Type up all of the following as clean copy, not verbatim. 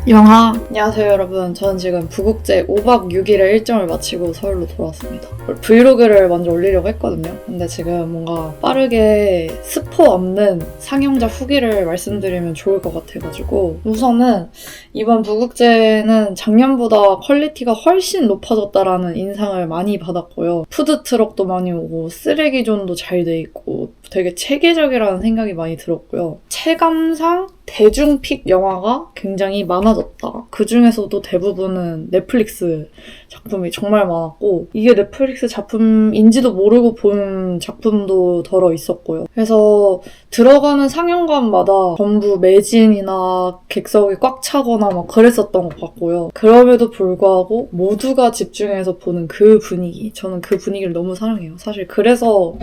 영화. 안녕하세요 여러분. 저는 지금 부국제 5박 6일의 일정을 마치고 서울로 돌아왔습니다. 브이로그를 먼저 올리려고 했거든요. 근데 지금 뭔가 빠르게 스포 없는 상영자 후기를 말씀드리면 좋을 것 같아가지고 우선은 이번 부국제는 작년보다 퀄리티가 훨씬 높아졌다라는 인상을 많이 받았고요. 푸드트럭도 많이 오고 쓰레기존도 잘 돼 있고 되게 체계적이라는 생각이 많이 들었고요. 체감상 대중픽 영화가 굉장히 많아졌다. 그 중에서도 대부분은 넷플릭스 작품이 정말 많았고 이게 넷플릭스 작품인지도 모르고 본 작품도 덜어 있었고요. 그래서 들어가는 상영관마다 전부 매진이나 객석이 꽉 차거나 막 그랬었던 것 같고요. 그럼에도 불구하고 모두가 집중해서 보는 그 분위기. 저는 그 분위기를 너무 사랑해요. 사실 그래서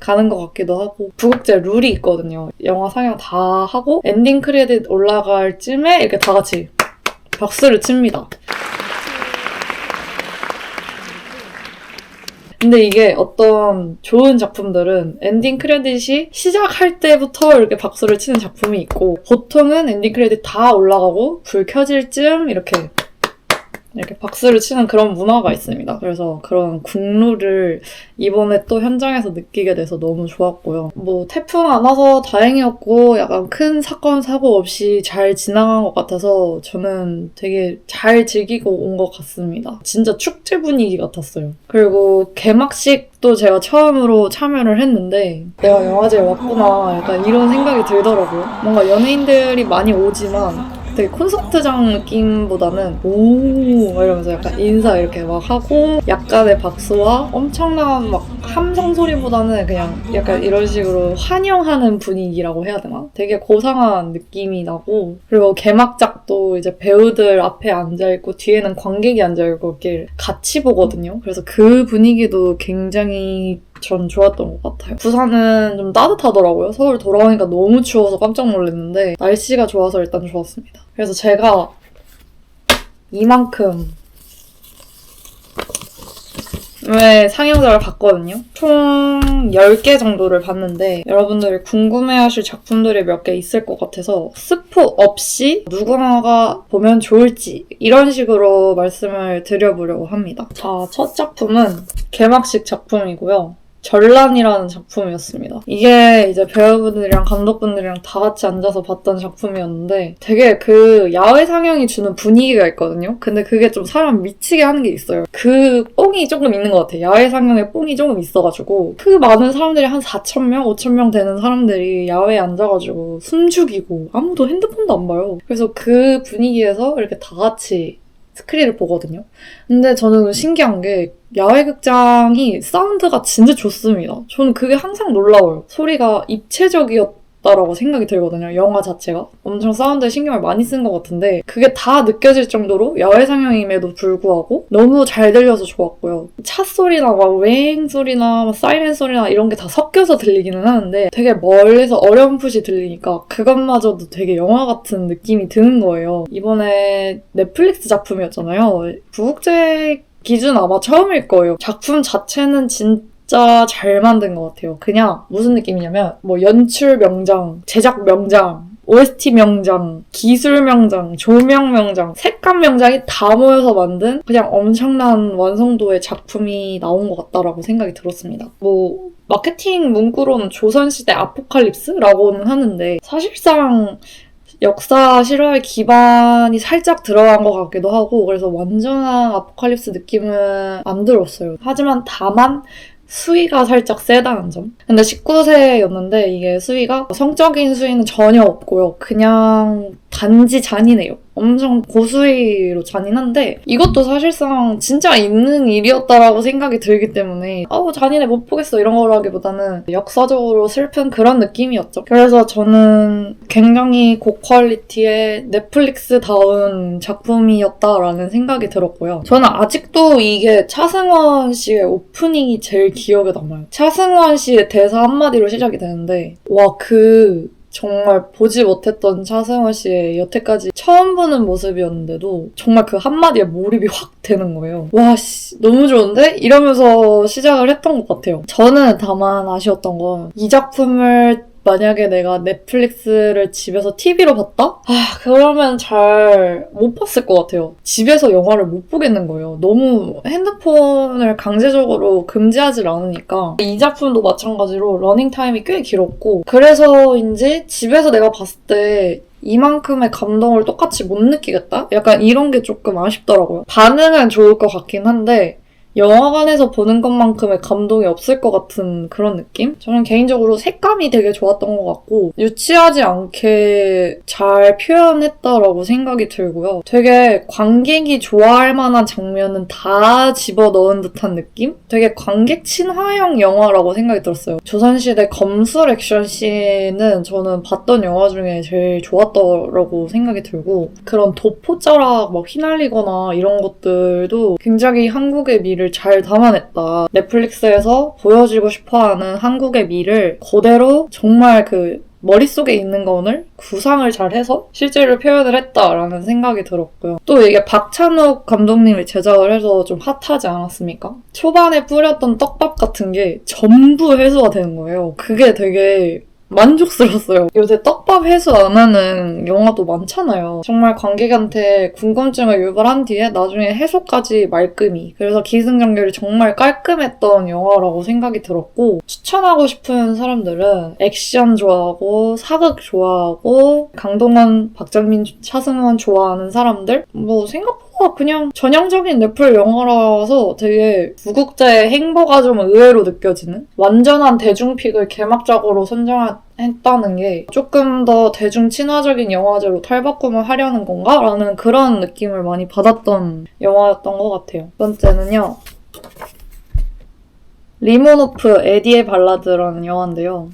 가는 것 같기도 하고 부국제 룰이 있거든요. 영화 상영 다 하고 엔딩 크레딧 올라갈 쯤에 이렇게 다 같이 박수를 칩니다. 근데 이게 어떤 좋은 작품들은 엔딩 크레딧이 시작할 때부터 이렇게 박수를 치는 작품이 있고 보통은 엔딩 크레딧 다 올라가고 불 켜질 쯤 이렇게 박수를 치는 그런 문화가 있습니다. 그래서 그런 국룰을 이번에 또 현장에서 느끼게 돼서 너무 좋았고요. 뭐 태풍 안 와서 다행이었고 약간 큰 사건 사고 없이 잘 지나간 것 같아서 저는 되게 잘 즐기고 온 것 같습니다. 진짜 축제 분위기 같았어요. 그리고 개막식도 제가 처음으로 참여를 했는데 내가 영화제에 왔구나 약간 이런 생각이 들더라고요. 뭔가 연예인들이 많이 오지만 되게 콘서트장 느낌보다는 오 이러면서 약간 인사 이렇게 막 하고 약간의 박수와 엄청난 막 함성 소리보다는 그냥 약간 이런 식으로 환영하는 분위기라고 해야 되나? 되게 고상한 느낌이 나고 그리고 개막작도 이제 배우들 앞에 앉아있고 뒤에는 관객이 앉아있고 이렇게 같이 보거든요. 그래서 그 분위기도 굉장히 전 좋았던 것 같아요. 부산은 좀 따뜻하더라고요. 서울 돌아오니까 너무 추워서 깜짝 놀랐는데 날씨가 좋아서 일단 좋았습니다. 그래서 제가 이만큼 왜 상영작을 봤거든요. 총 10개 정도를 봤는데 여러분들이 궁금해하실 작품들이 몇 개 있을 것 같아서 스포 없이 누구나가 보면 좋을지 이런 식으로 말씀을 드려보려고 합니다. 자, 첫 작품은 개막식 작품이고요. 전란이라는 작품이었습니다. 이게 이제 배우분들이랑 감독분들이랑 다 같이 앉아서 봤던 작품이었는데 되게 그 야외 상영이 주는 분위기가 있거든요. 근데 그게 좀 사람 미치게 하는 게 있어요. 그 뽕이 조금 있는 것 같아요. 야외 상영에 뽕이 조금 있어가지고 그 많은 사람들이 한 4,000명, 5,000명 되는 사람들이 야외에 앉아가지고 숨죽이고 아무도 핸드폰도 안 봐요. 그래서 그 분위기에서 이렇게 다 같이 스크린을 보거든요. 근데 저는 신기한 게 야외 극장이 사운드가 진짜 좋습니다. 저는 그게 항상 놀라워요. 소리가 입체적이었다라고 생각이 들거든요. 영화 자체가. 엄청 사운드에 신경을 많이 쓴 것 같은데 그게 다 느껴질 정도로 야외 상영임에도 불구하고 너무 잘 들려서 좋았고요. 차 소리나 막 웽 소리나 막 사이렌 소리나 이런 게 다 섞여서 들리기는 하는데 되게 멀리서 어렴풋이 들리니까 그것마저도 되게 영화 같은 느낌이 드는 거예요. 이번에 넷플릭스 작품이었잖아요. 부국제 기준 아마 처음일 거예요. 작품 자체는 진짜 잘 만든 것 같아요. 그냥 무슨 느낌이냐면 뭐 연출 명장, 제작 명장, OST 명장, 기술 명장, 조명 명장, 색감 명장이 다 모여서 만든 그냥 엄청난 완성도의 작품이 나온 것 같다라고 생각이 들었습니다. 뭐 마케팅 문구로는 조선시대 아포칼립스라고는 하는데 사실상 역사 실화의 기반이 살짝 들어간 것 같기도 하고 그래서 완전한 아포칼립스 느낌은 안 들었어요. 하지만 다만 수위가 살짝 세다는 점. 근데 19세였는데 이게 수위가 성적인 수위는 전혀 없고요. 그냥 단지 잔인해요. 엄청 고수위로 잔인한데 이것도 사실상 진짜 있는 일이었다라고 생각이 들기 때문에 잔인해 못 보겠어 이런 거라기보다는 역사적으로 슬픈 그런 느낌이었죠. 그래서 저는 굉장히 고퀄리티의 넷플릭스다운 작품이었다라는 생각이 들었고요. 저는 아직도 이게 차승원 씨의 오프닝이 제일 기억에 남아요. 차승원 씨의 대사 한마디로 시작이 되는데 정말 보지 못했던 차승원 씨의 여태까지 처음 보는 모습이었는데도 정말 그 한마디에 몰입이 확 되는 거예요. 와, 너무 좋은데? 이러면서 시작을 했던 것 같아요. 저는 다만 아쉬웠던 건 이 작품을 만약에 내가 넷플릭스를 집에서 TV로 봤다? 그러면 잘 못 봤을 것 같아요. 집에서 영화를 못 보겠는 거예요. 너무 핸드폰을 강제적으로 금지하지 않으니까. 이 작품도 마찬가지로 러닝타임이 꽤 길었고 그래서인지 집에서 내가 봤을 때 이만큼의 감동을 똑같이 못 느끼겠다? 약간 이런 게 조금 아쉽더라고요. 반응은 좋을 것 같긴 한데 영화관에서 보는 것만큼의 감동이 없을 것 같은 그런 느낌? 저는 개인적으로 색감이 되게 좋았던 것 같고 유치하지 않게 잘 표현했다라고 생각이 들고요. 되게 관객이 좋아할 만한 장면은 다 집어넣은 듯한 느낌? 되게 관객 친화형 영화라고 생각이 들었어요. 조선시대 검술 액션씬은 저는 봤던 영화 중에 제일 좋았더라고 생각이 들고 그런 도포자락 막 휘날리거나 이런 것들도 굉장히 한국의 미를 잘 담아냈다. 넷플릭스에서 보여주고 싶어하는 한국의 미를 그대로 정말 그 머릿속에 있는 거를 구상을 잘 해서 실제로 표현을 했다라는 생각이 들었고요. 또 이게 박찬욱 감독님이 제작을 해서 좀 핫하지 않았습니까? 초반에 뿌렸던 떡밥 같은 게 전부 해소가 되는 거예요. 그게 되게 만족스러웠어요. 요새 떡밥 해소 안 하는 영화도 많잖아요. 정말 관객한테 궁금증을 유발한 뒤에 나중에 해소까지 말끔히. 그래서 기승전결이 정말 깔끔했던 영화라고 생각이 들었고 추천하고 싶은 사람들은 액션 좋아하고 사극 좋아하고 강동원, 박정민, 차승원 좋아하는 사람들 뭐 생각보다 그냥 전형적인 넷플 영화라서 되게 무국자의 행보가 좀 의외로 느껴지는 완전한 대중픽을 개막작으로 선정했다는 게 조금 더 대중 친화적인 영화제로 탈바꿈을 하려는 건가? 라는 그런 느낌을 많이 받았던 영화였던 것 같아요. 두 번째는요. 리모노프 에디의 발라드라는 영화인데요.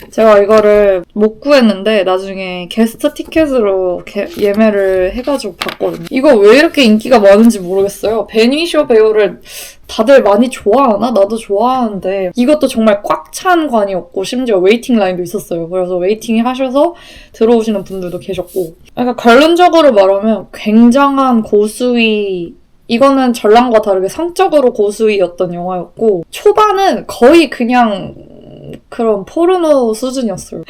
제가 이거를 못 구했는데 나중에 게스트 티켓으로 예매를 해가지고 봤거든요. 이거 왜 이렇게 인기가 많은지 모르겠어요. 베니쇼 배우를 다들 많이 좋아하나? 나도 좋아하는데 이것도 정말 꽉 찬 관이었고 심지어 웨이팅 라인도 있었어요. 그래서 웨이팅 하셔서 들어오시는 분들도 계셨고 그러니까 결론적으로 말하면 굉장한 고수위 이거는 전랑과 다르게 성적으로 고수위였던 영화였고 초반은 거의 그냥 그런 포르노 수준이었어요.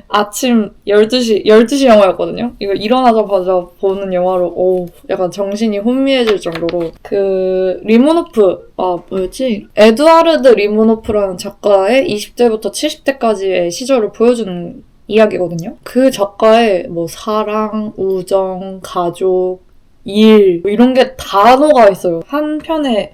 아침 12시 영화였거든요. 이거 일어나자마자 보는 영화로 약간 정신이 혼미해질 정도로 그 리모노프 뭐였지? 에드와르드 리모노프라는 작가의 20대부터 70대까지의 시절을 보여주는 이야기거든요. 그 작가의 뭐 사랑, 우정, 가족, 일 이런 게 다 녹아 있어요. 한 편의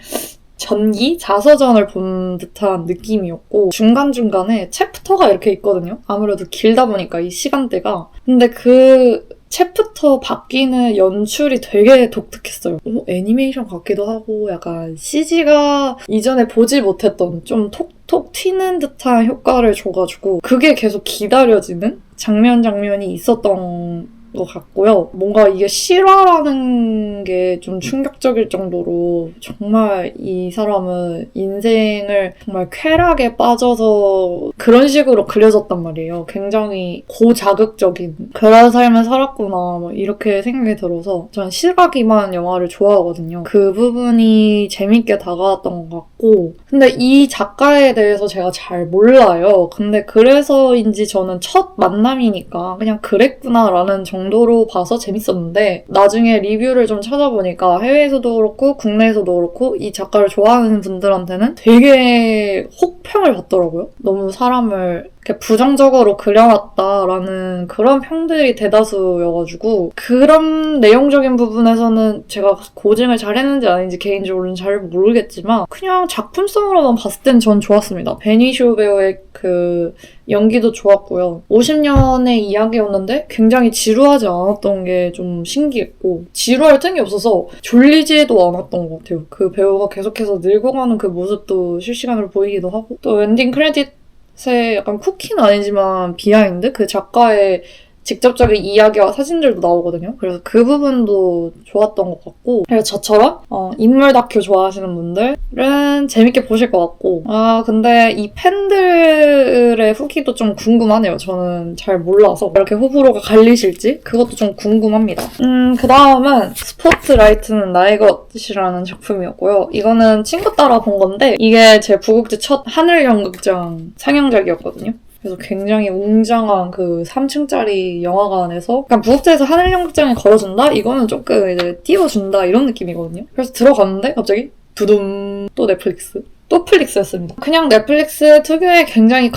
전기? 자서전을 본 듯한 느낌이었고 중간중간에 챕터가 이렇게 있거든요. 아무래도 길다 보니까 이 시간대가. 근데 그 챕터 바뀌는 연출이 되게 독특했어요. 애니메이션 같기도 하고 약간 CG가 이전에 보지 못했던 좀 톡톡 튀는 듯한 효과를 줘가지고 그게 계속 기다려지는 장면이 있었던 것 같고요. 뭔가 이게 실화라는 게 좀 충격적일 정도로 정말 이 사람은 인생을 정말 쾌락에 빠져서 그런 식으로 그려졌단 말이에요. 굉장히 고자극적인 그런 삶을 살았구나 뭐 이렇게 생각이 들어서 전 실화 기반 영화를 좋아하거든요. 그 부분이 재밌게 다가왔던 것 같고 근데 이 작가에 대해서 제가 잘 몰라요. 근데 그래서인지 저는 첫 만남이니까 그냥 그랬구나라는 정도로 봐서 재밌었는데 나중에 리뷰를 좀 찾아보니까 해외에서도 그렇고 국내에서도 그렇고 이 작가를 좋아하는 분들한테는 되게 혹평을 받더라고요. 너무 사람을 이렇게 부정적으로 그려놨다라는 그런 평들이 대다수여가지고 그런 내용적인 부분에서는 제가 고증을 잘 했는지 아닌지 개인적으로는 잘 모르겠지만 그냥 작품성으로만 봤을 땐 전 좋았습니다. 베니쇼 배우의 그 연기도 좋았고요. 50년의 이야기였는데 굉장히 지루하지 않았던 게 좀 신기했고 지루할 틈이 없어서 졸리지도 않았던 것 같아요. 그 배우가 계속해서 늙어가는 그 모습도 실시간으로 보이기도 하고 또 엔딩 크레딧에 약간 쿠키는 아니지만 비하인드? 그 작가의 직접적인 이야기와 사진들도 나오거든요. 그래서 그 부분도 좋았던 것 같고 그래서 저처럼 인물 다큐 좋아하시는 분들은 재밌게 보실 것 같고 근데 이 팬들의 후기도 좀 궁금하네요. 저는 잘 몰라서 이렇게 호불호가 갈리실지 그것도 좀 궁금합니다. 그 다음은 스포트라이트는 나의 것이라는 작품이었고요. 이거는 친구 따라 본 건데 이게 제 부국제 첫 하늘연극장 상영작이었거든요. 그래서 굉장히 웅장한 그 3층짜리 영화관에서 그러니까 무급제에서 하늘연극장에 걸어준다? 이거는 조금 이제 띄워준다 이런 느낌이거든요. 그래서 들어갔는데 갑자기 두둠 또 넷플릭스. 또 플릭스였습니다. 그냥 넷플릭스 특유의 굉장히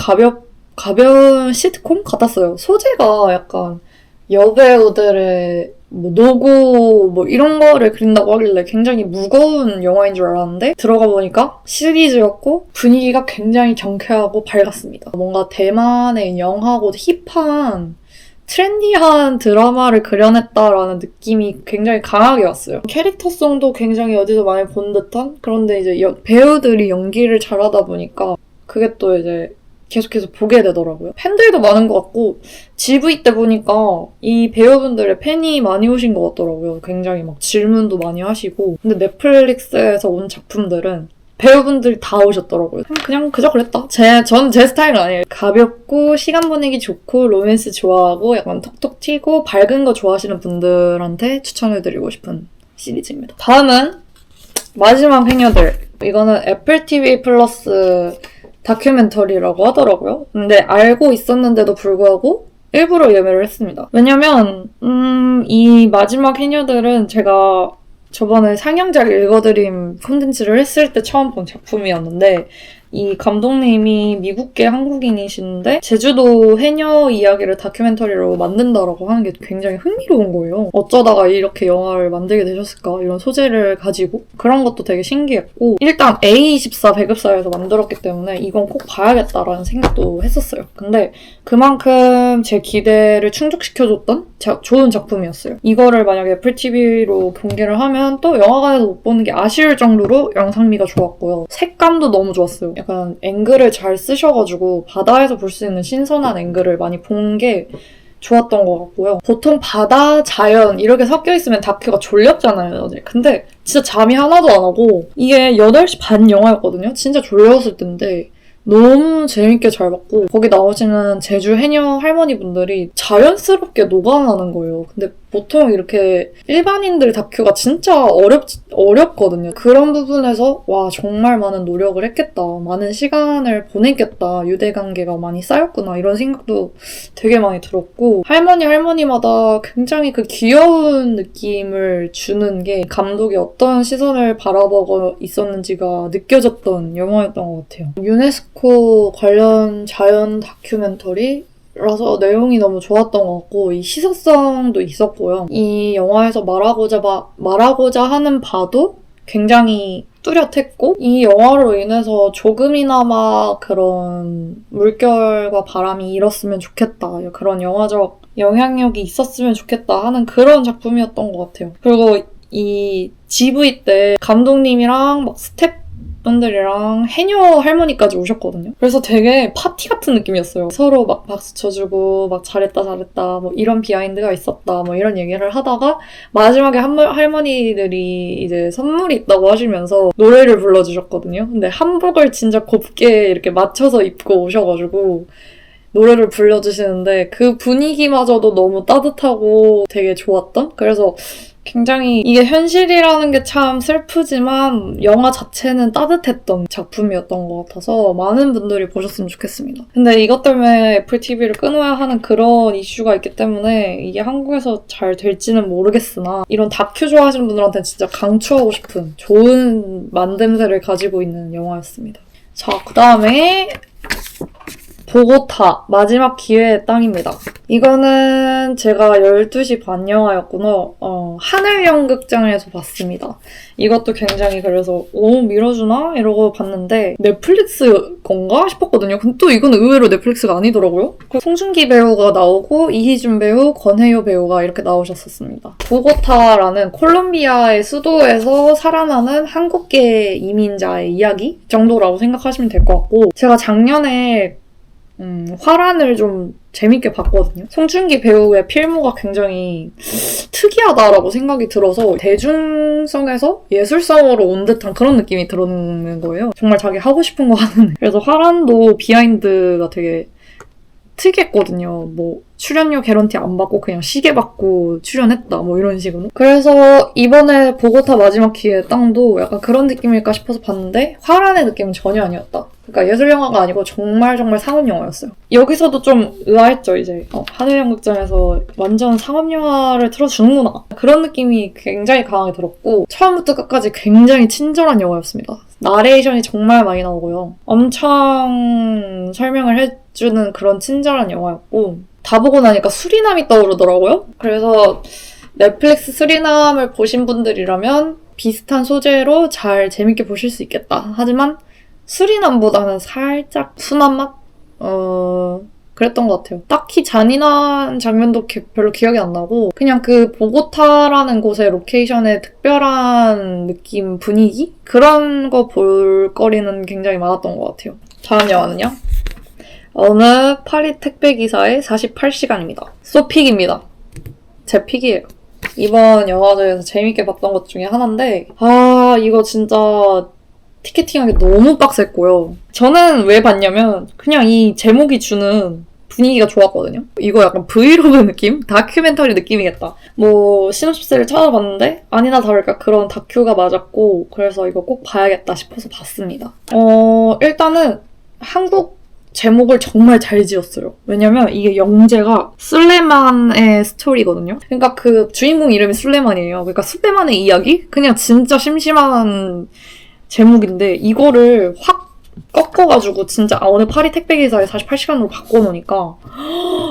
가벼운 시트콤 같았어요. 소재가 약간 여배우들의 뭐 노고 뭐 이런 거를 그린다고 하길래 굉장히 무거운 영화인 줄 알았는데 들어가 보니까 시리즈였고 분위기가 굉장히 경쾌하고 밝았습니다. 뭔가 대만의 영하고 힙한 트렌디한 드라마를 그려냈다라는 느낌이 굉장히 강하게 왔어요. 캐릭터성도 굉장히 어디서 많이 본 듯한? 그런데 이제 배우들이 연기를 잘하다 보니까 그게 또 이제 계속해서 보게 되더라고요. 팬들도 많은 것 같고 GV 때 보니까 이 배우분들의 팬이 많이 오신 것 같더라고요. 굉장히 막 질문도 많이 하시고 근데 넷플릭스에서 온 작품들은 배우분들이 다 오셨더라고요. 그냥 그저 그랬다. 전 제 스타일은 아니에요. 가볍고 시간 보내기 좋고 로맨스 좋아하고 약간 톡톡 튀고 밝은 거 좋아하시는 분들한테 추천해드리고 싶은 시리즈입니다. 다음은 마지막 해녀들. 이거는 애플 TV 플러스 다큐멘터리라고 하더라고요. 근데 알고 있었는데도 불구하고 일부러 예매를 했습니다. 왜냐면 이 마지막 해녀들은 제가 저번에 상영작 읽어드림 콘텐츠를 했을 때 처음 본 작품이었는데 이 감독님이 미국계 한국인이신데 제주도 해녀 이야기를 다큐멘터리로 만든다라고 하는 게 굉장히 흥미로운 거예요. 어쩌다가 이렇게 영화를 만들게 되셨을까? 이런 소재를 가지고 그런 것도 되게 신기했고 일단 A24 배급사에서 만들었기 때문에 이건 꼭 봐야겠다라는 생각도 했었어요. 근데 그만큼 제 기대를 충족시켜줬던 좋은 작품이었어요. 이거를 만약에 애플 TV로 공개를 하면 또 영화관에서 못 보는 게 아쉬울 정도로 영상미가 좋았고요. 색감도 너무 좋았어요. 약간 앵글을 잘 쓰셔가지고 바다에서 볼 수 있는 신선한 앵글을 많이 본 게 좋았던 것 같고요. 보통 바다, 자연 이렇게 섞여 있으면 다큐가 졸렸잖아요, 어제. 근데 진짜 잠이 하나도 안 오고 이게 8시 반 영화였거든요. 진짜 졸렸을 텐데 너무 재밌게 잘 봤고 거기 나오시는 제주 해녀 할머니분들이 자연스럽게 녹아나는 거예요. 근데 보통 이렇게 일반인들 다큐가 진짜 어렵거든요. 그런 부분에서 와 정말 많은 노력을 했겠다. 많은 시간을 보냈겠다. 유대관계가 많이 쌓였구나. 이런 생각도 되게 많이 들었고 할머니마다 굉장히 그 귀여운 느낌을 주는 게 감독이 어떤 시선을 바라보고 있었는지가 느껴졌던 영화였던 것 같아요. 유네스코 관련 자연 다큐멘터리 라서 내용이 너무 좋았던 것 같고 이 시사성도 있었고요. 이 영화에서 말하고자 하는 바도 굉장히 뚜렷했고 이 영화로 인해서 조금이나마 그런 물결과 바람이 일었으면 좋겠다. 그런 영화적 영향력이 있었으면 좋겠다 하는 그런 작품이었던 것 같아요. 그리고 이 GV 때 감독님이랑 막 스태프분들이랑 해녀 할머니까지 오셨거든요. 그래서 되게 파티 같은 느낌이었어요. 서로 막 박수 쳐주고 막 잘했다 뭐 이런 비하인드가 있었다 뭐 이런 얘기를 하다가 마지막에 할머니들이 이제 선물이 있다고 하시면서 노래를 불러주셨거든요. 근데 한복을 진짜 곱게 이렇게 맞춰서 입고 오셔가지고 노래를 불러주시는데 그 분위기마저도 너무 따뜻하고 되게 좋았던? 그래서 굉장히 이게 현실이라는 게 참 슬프지만 영화 자체는 따뜻했던 작품이었던 것 같아서 많은 분들이 보셨으면 좋겠습니다. 근데 이것 때문에 애플 TV를 끊어야 하는 그런 이슈가 있기 때문에 이게 한국에서 잘 될지는 모르겠으나 이런 다큐 좋아하시는 분들한테는 진짜 강추하고 싶은 좋은 만듦새를 가지고 있는 영화였습니다. 자, 그 다음에 보고타 마지막 기회의 땅입니다. 이거는 제가 12시 반 영화였구나. 하늘연극장에서 봤습니다. 이것도 굉장히 그래서 밀어주나? 이러고 봤는데 넷플릭스 건가? 싶었거든요. 근데 또 이건 의외로 넷플릭스가 아니더라고요. 송중기 배우가 나오고 이희준 배우, 권혜요 배우가 이렇게 나오셨었습니다. 보고타라는 콜롬비아의 수도에서 살아나는 한국계 이민자의 이야기 정도라고 생각하시면 될 것 같고 제가 작년에 화란을 좀 재밌게 봤거든요. 송중기 배우의 필모가 굉장히 특이하다라고 생각이 들어서 대중성에서 예술성으로 온 듯한 그런 느낌이 들었는 거예요. 정말 자기 하고 싶은 거 하는. 그래서 화란도 비하인드가 되게 특이했거든요. 뭐 출연료 개런티 안 받고 그냥 시계 받고 출연했다 뭐 이런 식으로. 그래서 이번에 보고타 마지막 기회의 땅도 약간 그런 느낌일까 싶어서 봤는데 화란의 느낌은 전혀 아니었다. 그러니까 예술 영화가 아니고 정말 정말 상업 영화였어요. 여기서도 좀 의아했죠. 이제 하늘연극장에서 완전 상업 영화를 틀어주는구나 그런 느낌이 굉장히 강하게 들었고 처음부터 끝까지 굉장히 친절한 영화였습니다. 나레이션이 정말 많이 나오고요. 엄청 설명을 해주는 그런 친절한 영화였고 다 보고 나니까 수리남이 떠오르더라고요. 그래서 넷플릭스 수리남을 보신 분들이라면 비슷한 소재로 잘 재밌게 보실 수 있겠다. 하지만 수리남보다는 살짝 순한 맛? 그랬던 것 같아요. 딱히 잔인한 장면도 별로 기억이 안 나고 그냥 그 보고타라는 곳의 로케이션의 특별한 느낌, 분위기? 그런 거 볼 거리는 굉장히 많았던 것 같아요. 다음 영화는요? 어느 파리 택배기사의 48시간입니다. 소픽입니다. 제 픽이에요. 이번 영화제에서 재밌게 봤던 것 중에 하나인데 이거 진짜 티켓팅하기 너무 빡셌고요. 저는 왜 봤냐면 그냥 이 제목이 주는 분위기가 좋았거든요. 이거 약간 브이로그 느낌? 다큐멘터리 느낌이겠다. 시놉시스를 찾아봤는데 아니나 다를까 그런 다큐가 맞았고 그래서 이거 꼭 봐야겠다 싶어서 봤습니다. 일단은 한국 제목을 정말 잘 지었어요. 왜냐면 이게 영재가 술레만의 스토리거든요. 그러니까 그 주인공 이름이 술레만이에요. 그러니까 술레만의 이야기? 그냥 진짜 심심한 제목인데 이거를 확 꺾어가지고 진짜 어느 파리 택배기사의 48시간으로 바꿔놓으니까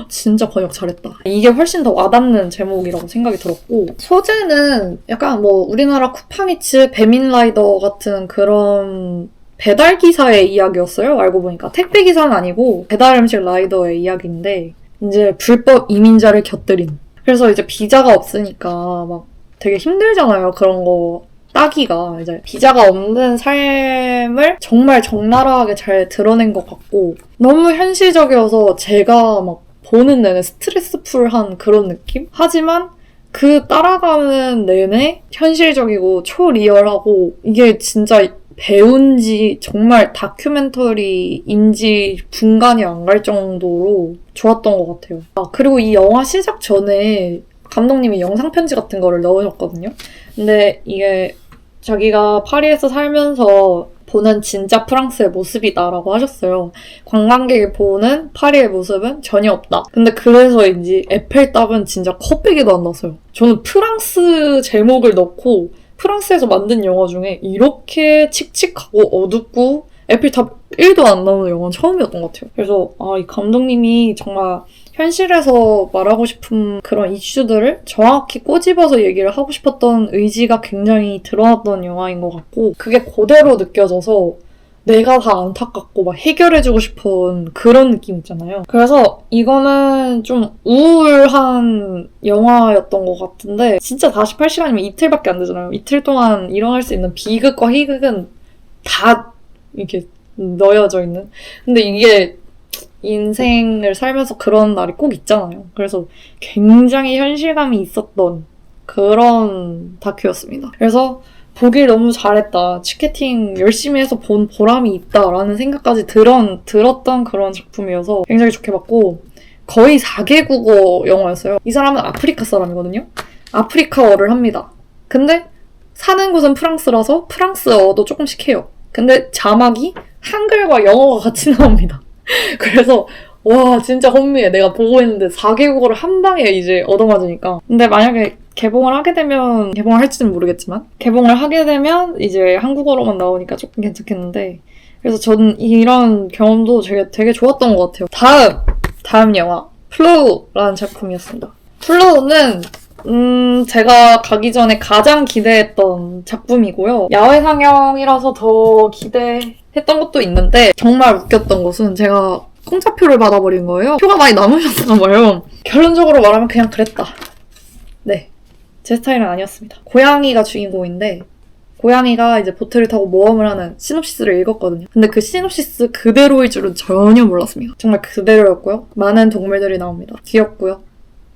진짜 번역 잘했다. 이게 훨씬 더 와닿는 제목이라고 생각이 들었고 소재는 약간 우리나라 쿠팡이츠, 배민라이더 같은 그런 배달기사의 이야기였어요. 알고 보니까 택배기사는 아니고 배달음식 라이더의 이야기인데 이제 불법 이민자를 곁들인 그래서 이제 비자가 없으니까 막 되게 힘들잖아요. 그런 거 따기가 이제 비자가 없는 삶을 정말 적나라하게 잘 드러낸 것 같고 너무 현실적이어서 제가 막 보는 내내 스트레스풀한 그런 느낌? 하지만 그 따라가는 내내 현실적이고 초리얼하고 이게 진짜 배운지 정말 다큐멘터리인지 분간이 안 갈 정도로 좋았던 것 같아요. 그리고 이 영화 시작 전에 감독님이 영상편지 같은 거를 넣으셨거든요. 근데 이게 자기가 파리에서 살면서 보는 진짜 프랑스의 모습이다라고 하셨어요. 관광객이 보는 파리의 모습은 전혀 없다. 근데 그래서인지 에펠탑은 진짜 컵배기도 안 났어요. 저는 프랑스 제목을 넣고 프랑스에서 만든 영화 중에 이렇게 칙칙하고 어둡고 에펠탑 1도 안 나오는 영화는 처음이었던 것 같아요. 그래서 이 감독님이 정말 현실에서 말하고 싶은 그런 이슈들을 정확히 꼬집어서 얘기를 하고 싶었던 의지가 굉장히 드러났던 영화인 것 같고 그게 그대로 느껴져서 내가 다 안타깝고 막 해결해주고 싶은 그런 느낌 있잖아요. 그래서 이거는 좀 우울한 영화였던 것 같은데 진짜 48시간이면 이틀밖에 안 되잖아요. 이틀 동안 일어날 수 있는 비극과 희극은 다 이렇게 넣여져 있는. 근데 이게 인생을 살면서 그런 날이 꼭 있잖아요. 그래서 굉장히 현실감이 있었던 그런 다큐였습니다. 그래서 보길 너무 잘했다. 티켓팅 열심히 해서 본 보람이 있다라는 생각까지 들었던 그런 작품이어서 굉장히 좋게 봤고 거의 4개국어 영화였어요. 이 사람은 아프리카 사람이거든요. 아프리카어를 합니다. 근데 사는 곳은 프랑스라서 프랑스어도 조금씩 해요. 근데 자막이 한글과 영어가 같이 나옵니다. 그래서 와 진짜 혼미해. 내가 보고 있는데 4개국어를 한 방에 이제 얻어맞으니까. 근데 만약에 개봉을 할지는 모르겠지만 개봉을 하게 되면 이제 한국어로만 나오니까 조금 괜찮겠는데 그래서 저는 이런 경험도 되게 좋았던 것 같아요. 다음 영화 플로우라는 작품이었습니다. 플로우는 제가 가기 전에 가장 기대했던 작품이고요. 야외 상영이라서 더 기대했던 것도 있는데 정말 웃겼던 것은 제가 공짜표를 받아버린 거예요. 표가 많이 남으셨나 봐요. 결론적으로 말하면 그냥 그랬다. 네. 제 스타일은 아니었습니다. 고양이가 주인공인데 고양이가 이제 보트를 타고 모험을 하는 시놉시스를 읽었거든요. 근데 그 시놉시스 그대로일 줄은 전혀 몰랐습니다. 정말 그대로였고요. 많은 동물들이 나옵니다. 귀엽고요.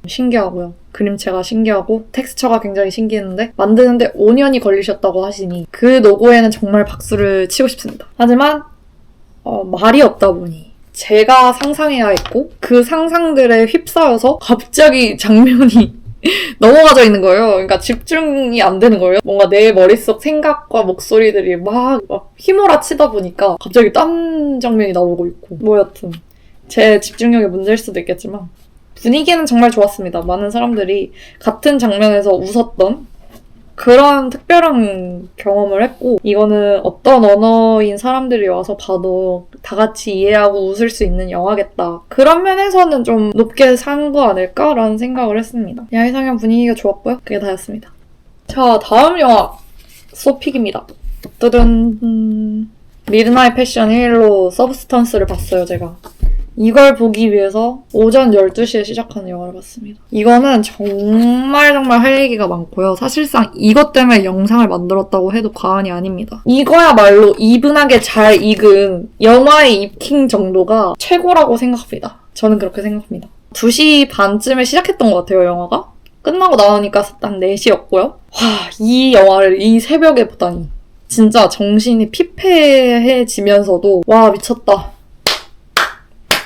신기하고요. 그림체가 신기하고 텍스처가 굉장히 신기했는데 만드는데 5년이 걸리셨다고 하시니 그 노고에는 정말 박수를 치고 싶습니다. 하지만 말이 없다 보니 제가 상상해야 했고 그 상상들에 휩싸여서 갑자기 장면이 넘어가져 있는 거예요. 그러니까 집중이 안 되는 거예요. 뭔가 내 머릿속 생각과 목소리들이 막 휘몰아치다 보니까 갑자기 딴 장면이 나오고 있고. 뭐 여튼 제 집중력의 문제일 수도 있겠지만 분위기는 정말 좋았습니다. 많은 사람들이 같은 장면에서 웃었던 그런 특별한 경험을 했고, 이거는 어떤 언어인 사람들이 와서 봐도 다 같이 이해하고 웃을 수 있는 영화겠다. 그런 면에서는 좀 높게 산 거 아닐까라는 생각을 했습니다. 야외상영 분위기가 좋았고요. 그게 다였습니다. 자, 다음 영화 소픽입니다. 뜨든 미드나잇 패션 1로 서브스턴스를 봤어요, 제가. 이걸 보기 위해서 오전 12시에 시작하는 영화를 봤습니다. 이거는 정말 할 얘기가 많고요. 사실상 이것 때문에 영상을 만들었다고 해도 과언이 아닙니다. 이거야말로 이분하게 잘 익은 영화의 입킹 정도가 최고라고 생각합니다. 저는 그렇게 생각합니다. 2시 반쯤에 시작했던 것 같아요, 영화가. 끝나고 나오니까 딱 4시였고요. 와, 이 영화를 이 새벽에 보다니. 진짜 정신이 피폐해지면서도 와, 미쳤다.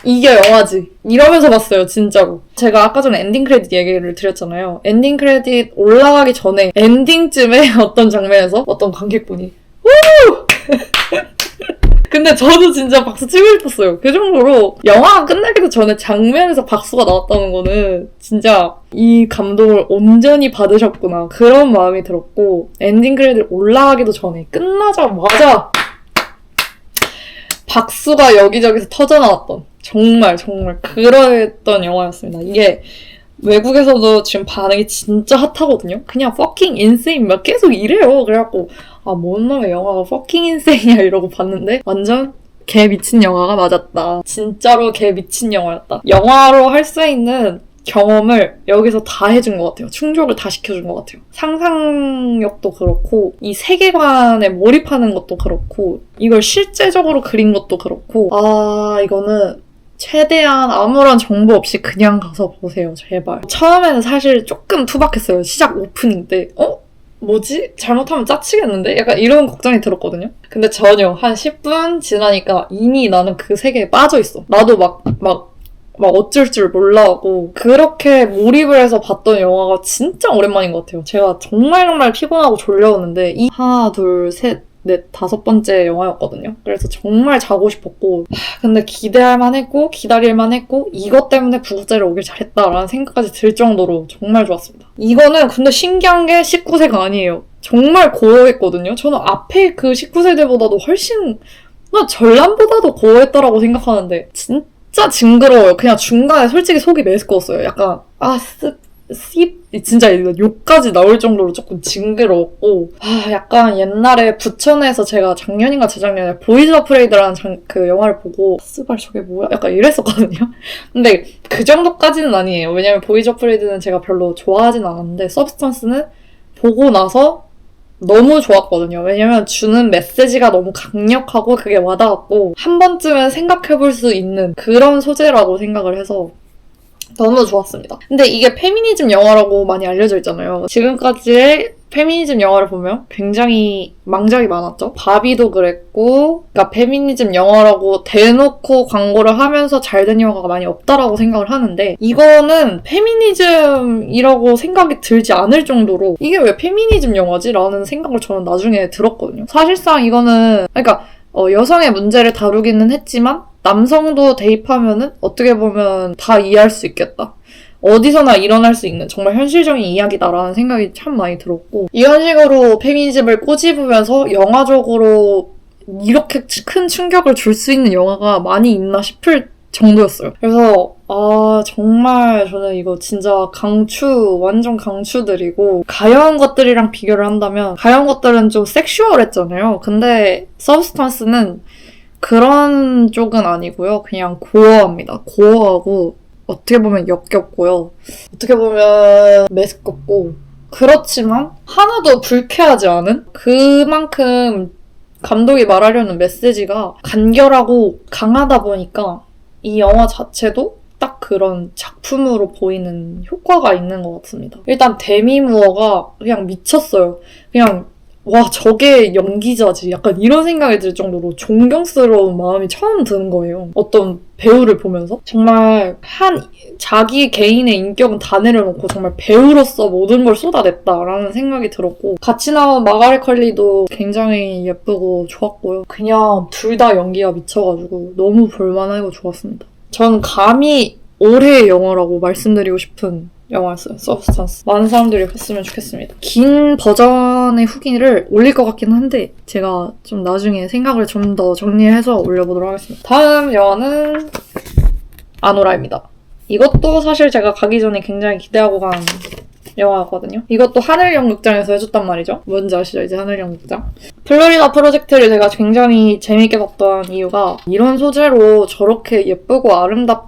이게 영화지. 이러면서 봤어요, 진짜로. 제가 아까 전에 엔딩 크레딧 얘기를 드렸잖아요. 엔딩 크레딧 올라가기 전에 엔딩쯤에 어떤 장면에서 어떤 관객분이 우! 근데 저도 진짜 박수 치고 싶었어요. 그 정도로 영화가 끝나기도 전에 장면에서 박수가 나왔다는 거는 진짜 이 감동을 온전히 받으셨구나. 그런 마음이 들었고, 엔딩 크레딧 올라가기도 전에 끝나자마자 박수가 여기저기서 터져나왔던 정말 그랬던 영화였습니다. 이게 외국에서도 지금 반응이 진짜 핫하거든요. 그냥 fucking insane 막 계속 이래요. 그래갖고 뭔 놈의 영화가 fucking insane이야 이러고 봤는데 완전 개 미친 영화가 맞았다. 진짜로 개 미친 영화였다. 영화로 할 수 있는 경험을 여기서 다 해준 것 같아요. 충족을 다 시켜준 것 같아요. 상상력도 그렇고 이 세계관에 몰입하는 것도 그렇고 이걸 실제적으로 그린 것도 그렇고 이거는 최대한 아무런 정보 없이 그냥 가서 보세요. 제발. 처음에는 사실 조금 투박했어요. 시작 오프닝 때. 뭐지? 잘못하면 짜치겠는데? 약간 이런 걱정이 들었거든요. 근데 전혀 한 10분 지나니까 이미 나는 그 세계에 빠져있어. 나도 막 어쩔 줄 몰라하고 그렇게 몰입을 해서 봤던 영화가 진짜 오랜만인 것 같아요. 제가 정말 피곤하고 졸려오는데 이 하나, 둘, 셋, 넷, 5번째 영화였거든요. 그래서 정말 자고 싶었고 근데 기대할만 했고 기다릴만 했고 이것 때문에 구급제를 오길 잘했다라는 생각까지 들 정도로 정말 좋았습니다. 이거는 근데 신기한 게 19세가 아니에요. 정말 고어했거든요. 저는 앞에 그 19세들보다도 훨씬 전람보다도 고어했다라고 생각하는데 진짜 징그러워요. 그냥 중간에 솔직히 속이 메스꺼웠어요. 약간 진짜 욕까지 나올 정도로 조금 징그러웠고 약간 옛날에 부천에서 제가 작년인가 재작년에 보이즈 어프레이드라는 그 영화를 보고 스발 저게 뭐야? 약간 이랬었거든요. 근데 그 정도까지는 아니에요. 왜냐면 보이즈 어프레이드는 제가 별로 좋아하진 않았는데 서브스턴스는 보고 나서 너무 좋았거든요. 왜냐면 주는 메시지가 너무 강력하고 그게 와닿았고 한 번쯤은 생각해볼 수 있는 그런 소재라고 생각을 해서 너무 좋았습니다. 근데 이게 페미니즘 영화라고 많이 알려져 있잖아요. 지금까지의 페미니즘 영화를 보면 굉장히 망작이 많았죠. 바비도 그랬고 그러니까 페미니즘 영화라고 대놓고 광고를 하면서 잘된 영화가 많이 없다라고 생각을 하는데 이거는 페미니즘이라고 생각이 들지 않을 정도로 이게 왜 페미니즘 영화지? 라는 생각을 저는 나중에 들었거든요. 사실상 이거는 그러니까 여성의 문제를 다루기는 했지만 남성도 대입하면은 어떻게 보면 다 이해할 수 있겠다. 어디서나 일어날 수 있는 정말 현실적인 이야기다라는 생각이 참 많이 들었고 이런 식으로 페미니즘을 꼬집으면서 영화적으로 이렇게 큰 충격을 줄 수 있는 영화가 많이 있나 싶을 정도였어요. 그래서 정말 저는 이거 진짜 완전 강추드리고 가여운 것들이랑 비교를 한다면 가여운 것들은 좀 섹슈얼했잖아요. 근데 서브스턴스는 그런 쪽은 아니고요. 그냥 고어합니다. 고어하고 어떻게 보면 역겹고요. 어떻게 보면 메스껍고 그렇지만 하나도 불쾌하지 않은 그만큼 감독이 말하려는 메시지가 간결하고 강하다 보니까 이 영화 자체도 딱 그런 작품으로 보이는 효과가 있는 것 같습니다. 일단 데미 무어가 그냥 미쳤어요. 그냥 와, 저게 연기자지. 약간 이런 생각이 들 정도로 존경스러운 마음이 처음 드는 거예요. 어떤 배우를 보면서. 정말 자기 개인의 인격은 다 내려놓고 정말 배우로서 모든 걸 쏟아냈다라는 생각이 들었고, 같이 나온 마가렛 컬리도 굉장히 예쁘고 좋았고요. 그냥 둘 다 연기가 미쳐가지고 너무 볼만하고 좋았습니다. 전 감히 올해의 영화라고 말씀드리고 싶은 영화였어요. 서브스탄스. 많은 사람들이 봤으면 좋겠습니다. 긴 버전의 후기를 올릴 것 같긴 한데 제가 좀 나중에 생각을 좀 더 정리해서 올려보도록 하겠습니다. 다음 영화는 아노라입니다. 이것도 사실 제가 가기 전에 굉장히 기대하고 간 영화거든요. 이것도 하늘연극장에서 해줬단 말이죠. 뭔지 아시죠? 이제 하늘연극장. 플로리다 프로젝트를 제가 굉장히 재밌게 봤던 이유가 이런 소재로 저렇게 예쁘고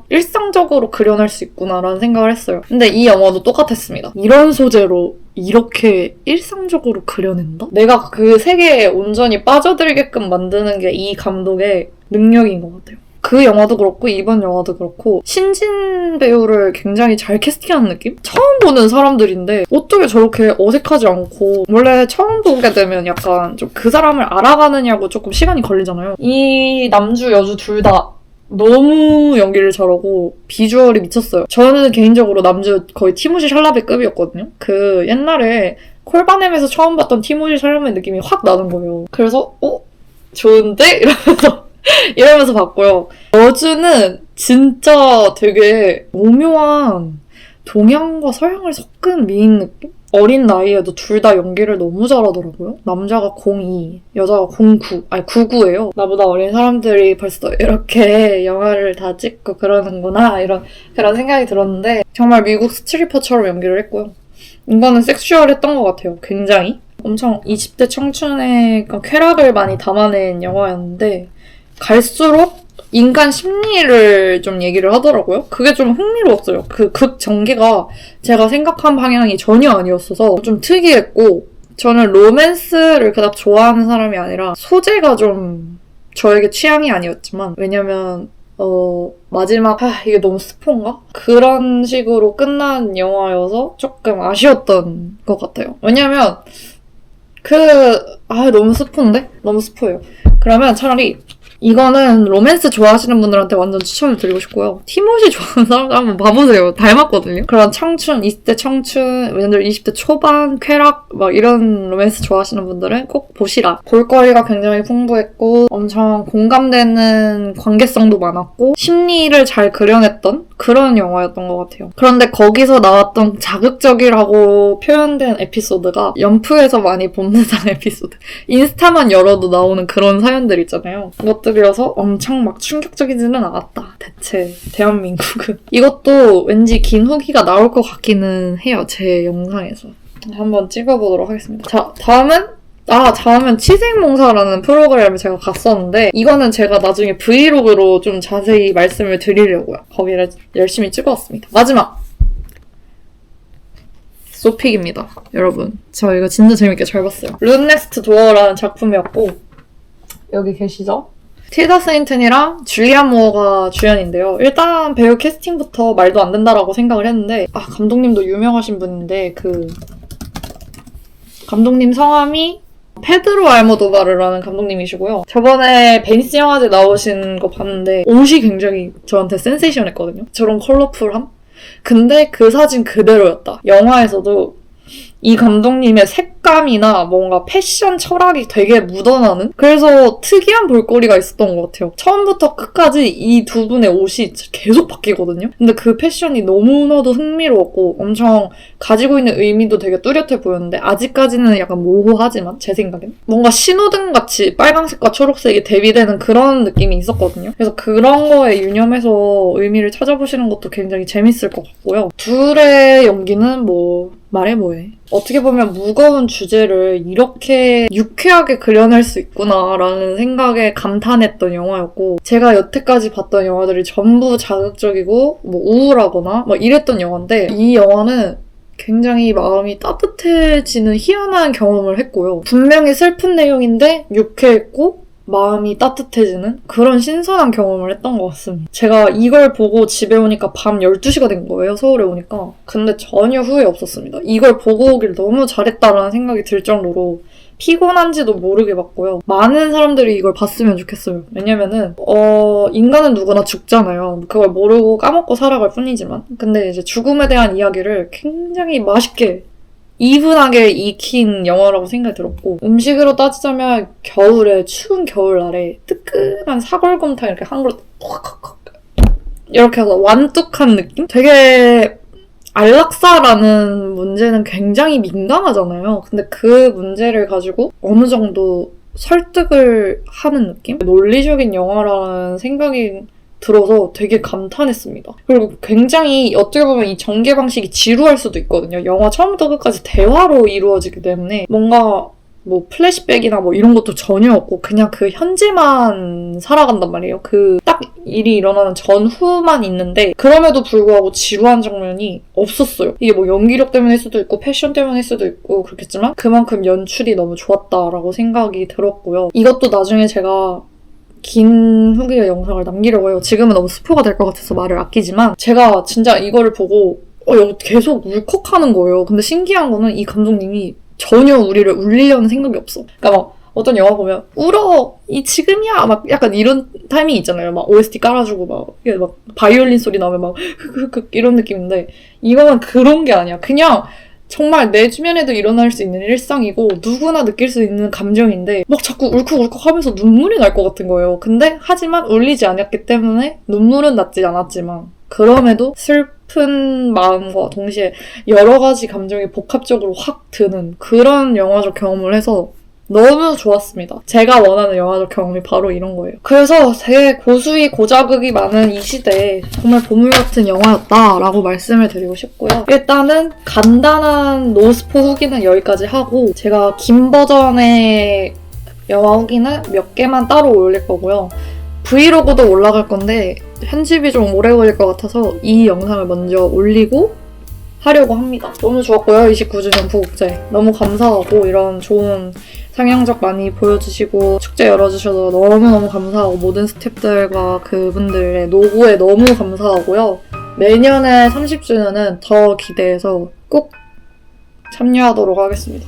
일상적으로 그려낼 수 있구나라는 생각을 했어요. 근데 이 영화도 똑같았습니다. 이런 소재로 이렇게 일상적으로 그려낸다? 내가 그 세계에 온전히 빠져들게끔 만드는 게 이 감독의 능력인 것 같아요. 그 영화도 그렇고 이번 영화도 그렇고 신진 배우를 굉장히 잘 캐스팅하는 느낌? 처음 보는 사람들인데 어떻게 저렇게 어색하지 않고, 원래 처음 보게 되면 약간 좀 그 사람을 알아가느냐고 조금 시간이 걸리잖아요. 이 남주 여주 둘 다 너무 연기를 잘하고 비주얼이 미쳤어요. 저는 개인적으로 남주 거의 티모시 샬라베급이었거든요. 그 옛날에 콜바넴에서 처음 봤던 티모시 샬라베 느낌이 확 나는 거예요. 그래서 좋은데? 이러면서 봤고요. 여주는 진짜 되게 오묘한 동양과 서양을 섞은 미인 느낌? 어린 나이에도 둘 다 연기를 너무 잘하더라고요. 남자가 02, 여자가 09, 99예요. 나보다 어린 사람들이 벌써 이렇게 영화를 다 찍고 그러는구나 그런 생각이 들었는데 정말 미국 스트리퍼처럼 연기를 했고요. 이거는 섹슈얼했던 것 같아요. 굉장히. 엄청 20대 청춘의 쾌락을 많이 담아낸 영화였는데 갈수록 인간 심리를 좀 얘기를 하더라고요. 그게 좀 흥미로웠어요. 그 극 전개가 제가 생각한 방향이 전혀 아니었어서 좀 특이했고, 저는 로맨스를 그닥 좋아하는 사람이 아니라 소재가 좀 저에게 취향이 아니었지만, 왜냐면 마지막 이게 너무 스포인가? 그런 식으로 끝난 영화여서 조금 아쉬웠던 것 같아요. 왜냐면 너무 스포인데? 너무 스포예요. 그러면 차라리 이거는 로맨스 좋아하시는 분들한테 완전 추천을 드리고 싶고요. 티모시 좋아하는 사람들 한번 봐보세요. 닮았거든요. 그런 청춘, 20대 청춘, 왜냐면 20대 초반, 쾌락, 이런 로맨스 좋아하시는 분들은 꼭 보시라. 볼거리가 굉장히 풍부했고 엄청 공감되는 관계성도 많았고 심리를 잘 그려냈던 그런 영화였던 것 같아요. 그런데 거기서 나왔던 자극적이라고 표현된 에피소드가 연프에서 많이 본 듯한 에피소드. 인스타만 열어도 나오는 그런 사연들 있잖아요. 것들이어서 엄청 막 충격적이지는 않았다. 대체 대한민국은. 이것도 왠지 긴 후기가 나올 것 같기는 해요. 제 영상에서. 한번 찍어보도록 하겠습니다. 자, 다음은 치생몽사라는 프로그램을 제가 갔었는데 이거는 제가 나중에 브이로그로 좀 자세히 말씀을 드리려고요. 거기를 열심히 찍어왔습니다. 마지막! 소픽입니다. 여러분. 저 이거 진짜 재밌게 잘 봤어요. 룬 넥스트 도어라는 작품이었고 여기 계시죠? 틸다 스윈튼이랑 줄리안 무어가 주연인데요. 일단 배우 캐스팅부터 말도 안 된다라고 생각을 했는데 감독님도 유명하신 분인데 감독님 성함이 페드로 알모도바르라는 감독님이시고요. 저번에 베니스 영화제 나오신 거 봤는데 옷이 굉장히 저한테 센세이션했거든요. 저런 컬러풀함? 근데 그 사진 그대로였다. 영화에서도 이 감독님의 색감이나 뭔가 패션 철학이 되게 묻어나는? 그래서 특이한 볼거리가 있었던 것 같아요. 처음부터 끝까지 이 두 분의 옷이 계속 바뀌거든요. 근데 그 패션이 너무나도 흥미로웠고 엄청 가지고 있는 의미도 되게 뚜렷해 보였는데 아직까지는 약간 모호하지만 제 생각엔 뭔가 신호등같이 빨간색과 초록색이 대비되는 그런 느낌이 있었거든요. 그래서 그런 거에 유념해서 의미를 찾아보시는 것도 굉장히 재밌을 것 같고요. 둘의 연기는 말해 뭐해. 어떻게 보면 무거운 주제를 이렇게 유쾌하게 그려낼 수 있구나라는 생각에 감탄했던 영화였고 제가 여태까지 봤던 영화들이 전부 자극적이고 우울하거나 이랬던 영화인데 이 영화는 굉장히 마음이 따뜻해지는 희한한 경험을 했고요. 분명히 슬픈 내용인데 유쾌했고 마음이 따뜻해지는 그런 신선한 경험을 했던 것 같습니다. 제가 이걸 보고 집에 오니까 밤 12시가 된 거예요, 서울에 오니까. 근데 전혀 후회 없었습니다. 이걸 보고 오길 너무 잘했다라는 생각이 들 정도로 피곤한지도 모르게 봤고요. 많은 사람들이 이걸 봤으면 좋겠어요. 왜냐면은 인간은 누구나 죽잖아요. 그걸 모르고 까먹고 살아갈 뿐이지만. 근데 이제 죽음에 대한 이야기를 굉장히 맛있게 이분하게 익힌 영화라고 생각이 들었고, 음식으로 따지자면 겨울에 추운 겨울날에 뜨끈한 사골곰탕 이렇게 한 그릇 콱콱콱 이렇게 해서 완뚝한 느낌? 되게 안락사라는 문제는 굉장히 민감하잖아요. 근데 그 문제를 가지고 어느 정도 설득을 하는 느낌? 논리적인 영화라는 생각이 들어서 되게 감탄했습니다. 그리고 굉장히 어떻게 보면 이 전개 방식이 지루할 수도 있거든요. 영화 처음부터 끝까지 대화로 이루어지기 때문에 뭔가 뭐 플래시백이나 뭐 이런 것도 전혀 없고 그냥 그 현재만 살아간단 말이에요. 그 딱 일이 일어나는 전후만 있는데 그럼에도 불구하고 지루한 장면이 없었어요. 이게 뭐 연기력 때문일 수도 있고 패션 때문일 수도 있고 그렇겠지만 그만큼 연출이 너무 좋았다라고 생각이 들었고요. 이것도 나중에 제가 긴 후기 영상을 남기려고 해요. 지금은 너무 스포가 될 것 같아서 말을 아끼지만 제가 진짜 이거를 보고 계속 울컥하는 거예요. 근데 신기한 거는 이 감독님이 전혀 우리를 울리려는 생각이 없어. 그러니까 막 어떤 영화 보면 울어! 이 지금이야! 막 약간 이런 타이밍 있잖아요. 막 OST 깔아주고 막 바이올린 소리 나오면 막 흑흑흑 이런 느낌인데 이거는 그런 게 아니야. 그냥 정말 내 주변에도 일어날 수 있는 일상이고 누구나 느낄 수 있는 감정인데 막 자꾸 울컥울컥 하면서 눈물이 날 것 같은 거예요. 근데 하지만 울리지 않았기 때문에 눈물은 났지 않았지만 그럼에도 슬픈 마음과 동시에 여러 가지 감정이 복합적으로 확 드는 그런 영화적 경험을 해서 너무 좋았습니다. 제가 원하는 영화적 경험이 바로 이런 거예요. 그래서 되게 고수익 고자극이 많은 이 시대에 정말 보물 같은 영화였다라고 말씀을 드리고 싶고요. 일단은 간단한 노스포 후기는 여기까지 하고 제가 긴 버전의 영화 후기는 몇 개만 따로 올릴 거고요. 브이로그도 올라갈 건데 편집이 좀 오래 걸릴 것 같아서 이 영상을 먼저 올리고 하려고 합니다. 너무 좋았고요. 29주년 부국제. 너무 감사하고 이런 좋은 상영작 많이 보여주시고 축제 열어주셔서 너무너무 감사하고 모든 스태프들과 그분들의 노고에 너무 감사하고요. 내년에 30주년은 더 기대해서 꼭 참여하도록 하겠습니다.